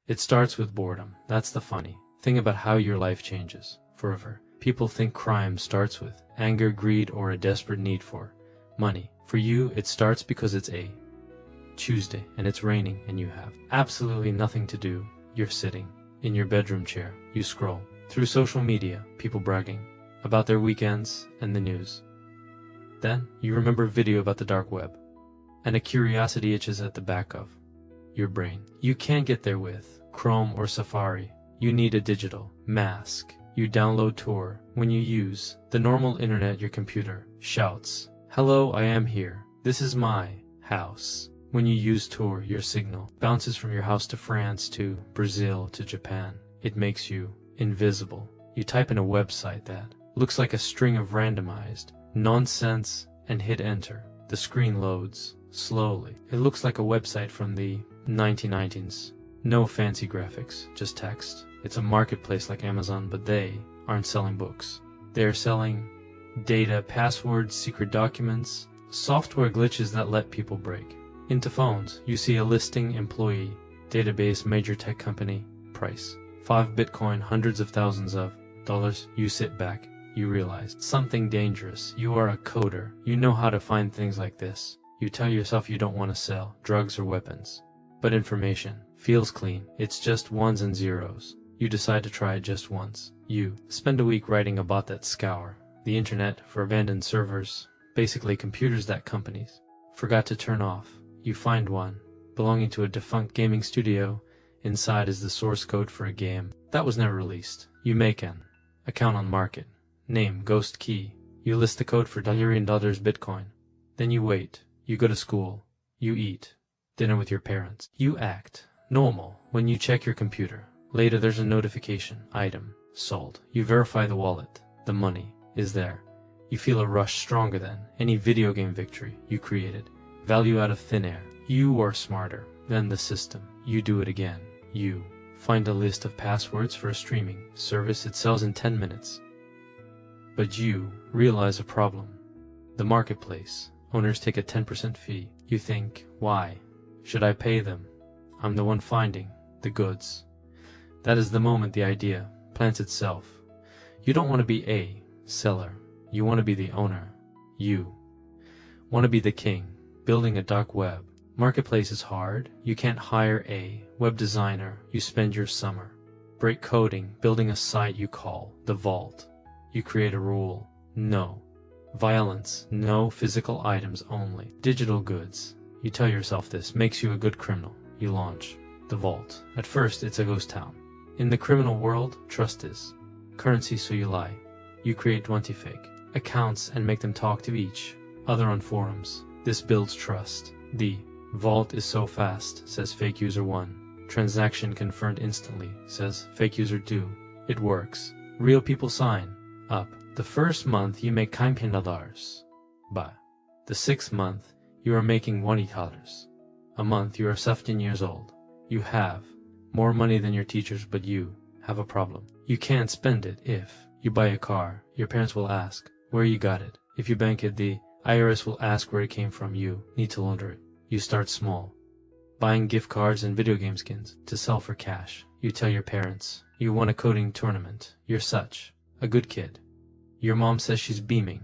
It starts with boredom. That's the funny thing about how your life changes forever. People think crime starts with anger, greed, or a desperate need for money. For you, it starts because it's a Tuesday and it's raining and you have absolutely nothing to do. You're sitting in your bedroom chair. You scroll through social media, people bragging about their weekends and the news. Then you remember a video about the dark web, and a curiosity itches at the back of your brain. You can't get there with Chrome or Safari. You need a digital mask. You download Tor. When you use the normal internet, your computer shouts, "Hello, I am here. This is my house." When you use Tor, your signal bounces from your house to France, to Brazil, to Japan. It makes you invisible. You type in a website that looks like a string of randomized nonsense and hit enter. The screen loads slowly. It looks like a website from the 1990s. No fancy graphics, just text. It's a marketplace like Amazon, but they aren't selling books. They are selling data, passwords, secret documents, software glitches that let people break into phones. You see a listing, employee, database, major tech company, price 5 Bitcoin, hundreds of thousands of dollars. You sit back. You realize something dangerous. You are a coder. You know how to find things like this. You tell yourself you don't want to sell drugs or weapons. But information feels clean. It's just ones and zeros. You decide to try it just once. You spend a week writing a bot that scour the internet for abandoned servers, basically computers that companies forgot to turn off. You find one belonging to a defunct gaming studio. Inside is the source code for a game that was never released. You make an account on Market. Name, Ghost Key. You list the code for $1 Bitcoin. Then you wait. You go to school. You eat dinner with your parents. You act normal when you check your computer. Later there's a notification. Item sold. You verify the wallet. The money is there. You feel a rush stronger than any video game victory you created. Value out of thin air. You are smarter than the system. You do it again. You find a list of passwords for a streaming service. It sells in 10 minutes. But you realize a problem. The marketplace owners take a 10% fee. You think, why should I pay them? I'm the one finding the goods. That is the moment the idea plants itself. You don't want to be a seller. You want to be the owner. You want to be the king. Building a dark web marketplace is hard. You can't hire a web designer. You spend your summer break coding, building a site you call the vault. You create a rule. No violence, no physical items, only digital goods. You tell yourself this makes you a good criminal. You launch the vault. At first, it's a ghost town. In the criminal world, trust is currency, so you lie. You create 20 fake accounts and make them talk to each other on forums. This builds trust. The vault is so fast, says fake user 1. Transaction confirmed instantly, says fake user 2. It works. Real people sign up. The first month you make $15. By the 6th month you are making $20. A month you are 17 years old. You have more money than your teachers, but you have a problem. You can't spend it. If you buy a car, your parents will ask where you got it. If you bank it, the IRS will ask where it came from. You need to launder it. You start small, buying gift cards and video game skins to sell for cash. You tell your parents you won a coding tournament. You're such a good kid. Your mom says she's beaming.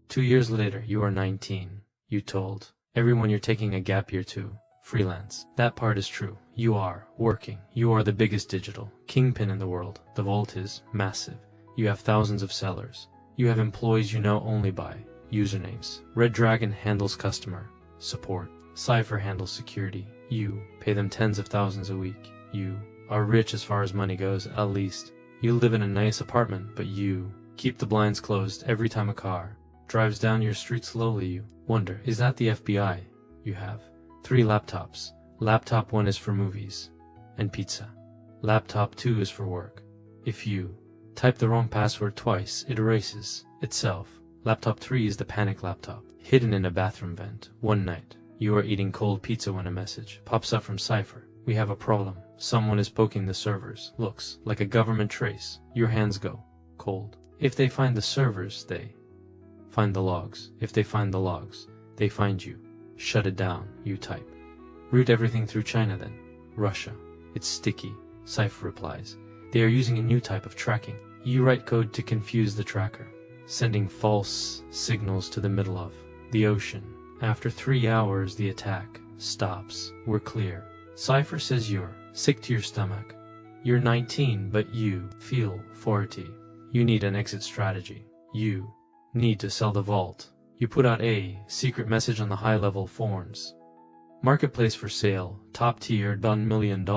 2 years later, you are 19. You told everyone you're taking a gap year to freelance. That part is true. You are working. You are the biggest digital kingpin in the world. The vault is massive. You have thousands of sellers. You have employees you know only by usernames. Red Dragon handles customer support. Cypher handles security. You pay them tens of thousands a week. You are rich as far as money goes, at least. You live in a nice apartment, but you keep the blinds closed every time a car drives down your street slowly. You wonder, is that the FBI? You have 3 laptops. Laptop 1 is for movies and pizza. Laptop 2 is for work. If you type the wrong password twice, it erases itself. Laptop 3 is the panic laptop, hidden in a bathroom vent. One night, you are eating cold pizza when a message pops up from Cypher. We have a problem. Someone is poking the servers. Looks like a government trace. Your hands go cold. If they find the servers, they find the logs. If they find the logs, they find you. Shut it down. You type. Route everything through China, then Russia. It's sticky, Cypher replies. They are using a new type of tracking. You write code to confuse the tracker, sending false signals to the middle of the ocean. After 3 hours, the attack stops. We're clear. Cypher says you're sick to your stomach. You're 19, but you feel 40. You need an exit strategy. You need to sell the vault. You put out a secret message on the high-level forums. Marketplace for sale, top tier, $1 million.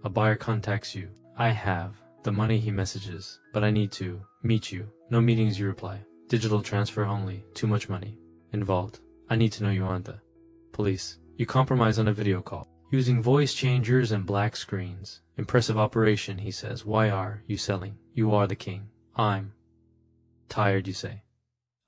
A buyer contacts you. I have the money, he messages, but I need to meet you. No meetings, you reply. Digital transfer only, too much money involved. I need to know you aren't the police. You compromise on a video call, using voice changers and black screens. Impressive operation, he says. Why are you selling? You are the king. I'm tired, you say.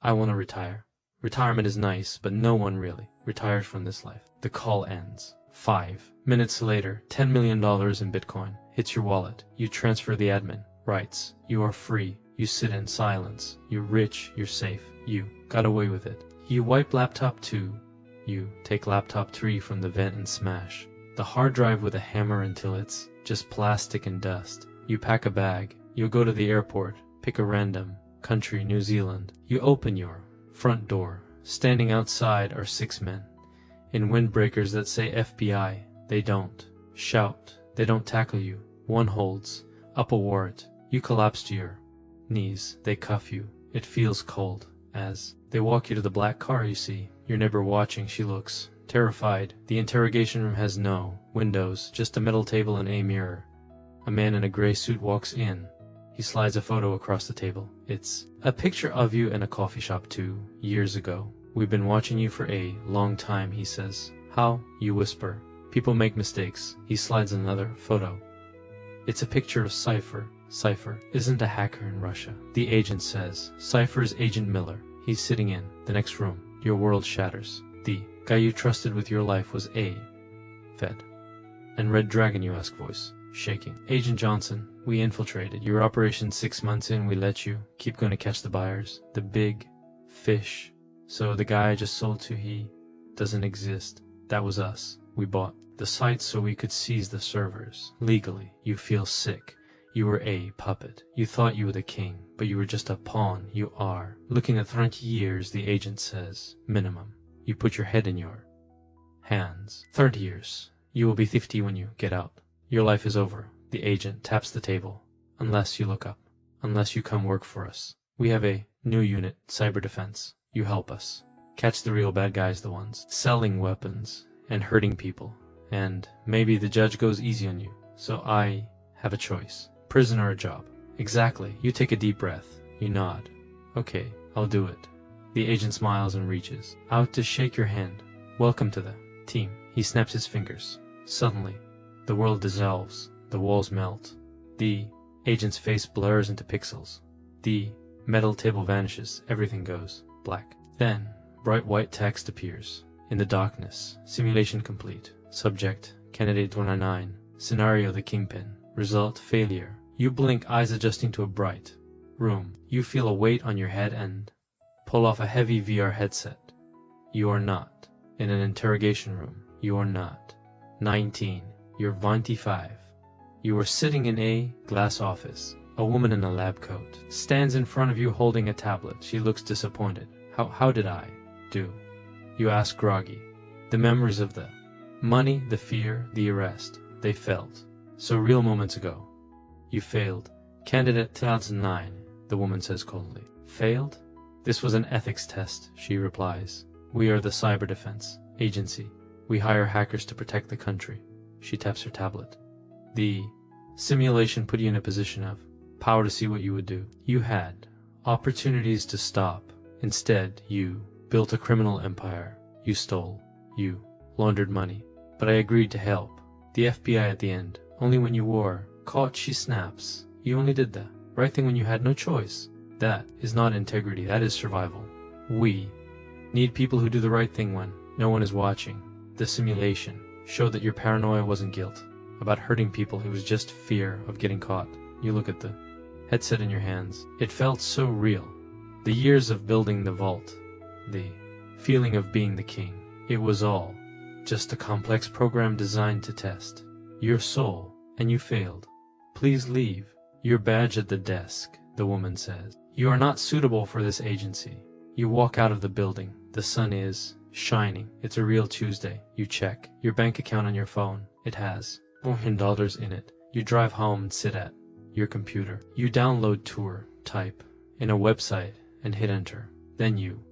I want to retire. Retirement is nice, but no one really retires from this life. The call ends. 5 minutes later, $10 million in Bitcoin hits your wallet. You transfer. The admin writes, you are free. You sit in silence. You're rich. You're safe. You got away with it. You wipe laptop 2. You take laptop 3 from the vent and smash the hard drive with a hammer until it's just plastic and dust. You pack a bag. You go to the airport. Pick a random country, New Zealand. You open your front door. Standing outside are 6 men in windbreakers that say FBI. They don't shout. They don't tackle you. One holds up a warrant. You collapse to your knees. They cuff you. It feels cold as they walk you to the black car. You see your neighbor watching. She looks terrified. The interrogation room has no windows, just a metal table and a mirror. A man in a gray suit walks in. He slides a photo across the table. It's a picture of you in a coffee shop 2 years ago. We've been watching you for a long time, he says. How? You whisper. People make mistakes. He slides another photo. It's a picture of Cypher. Cypher isn't a hacker in Russia. The agent says. Cypher is Agent Miller. He's sitting in the next room. Your world shatters. The guy you trusted with your life was a Fed. And Red Dragon, you ask, voice shaking. Agent Johnson, we infiltrated your operation 6 months in. We let you keep going to catch the buyers, the big fish. So the guy I just sold to, he doesn't exist. That was us. We bought the site so we could seize the servers legally. You feel sick. You were a puppet. You thought you were the king, but you were just a pawn. You are looking at 30 years, the agent says. Minimum. You put your head in your hands. 30 years. You will be 50 when you get out. Your life is over. The agent taps the table. Unless you look up. Unless you come work for us. We have a new unit, cyber defense. You help us. Catch the real bad guys, the ones selling weapons and hurting people. And maybe the judge goes easy on you. So I have a choice. Prison or a job. Exactly. You take a deep breath. You nod. Okay, I'll do it. The agent smiles and reaches out to shake your hand. Welcome to the team. He snaps his fingers. Suddenly, the world dissolves. The walls melt. The agent's face blurs into pixels. The metal table vanishes. Everything goes black. Then, bright white text appears. In the darkness, simulation complete. Subject, candidate 199. Scenario, the kingpin. Result, failure. You blink, eyes adjusting to a bright room. You feel a weight on your head and pull off a heavy VR headset. You are not in an interrogation room. You are not 19. You're 25. You are sitting in a glass office. A woman in a lab coat stands in front of you holding a tablet. She looks disappointed. How did I do? You ask groggy. The memories of the money, the fear, the arrest. They felt so real moments ago. You failed. Candidate 2009, the woman says coldly. Failed? This was an ethics test, she replies. We are the Cyber Defense Agency. We hire hackers to protect the country. She taps her tablet. The simulation put you in a position of power to see what you would do. You had opportunities to stop. Instead, you built a criminal empire. You stole. You laundered money. But I agreed to help. The FBI at the end. Only when you were caught, she snaps. You only did the right thing when you had no choice. That is not integrity. That is survival. We need people who do the right thing when no one is watching. The simulation showed that your paranoia wasn't guilt about hurting people. It was just fear of getting caught. You look at the headset in your hands. It felt so real. The years of building the vault. The feeling of being the king. It was all just a complex program designed to test your soul, and you failed. Please leave. Your badge at the desk, the woman says. You are not suitable for this agency. You walk out of the building. The sun is shining. It's a real Tuesday. You check your bank account on your phone. It has $400 in it. You drive home and sit at your computer. You download Tour, type in a website, and hit enter. Then you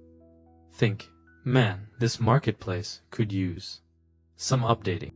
think, man, this marketplace could use some updating.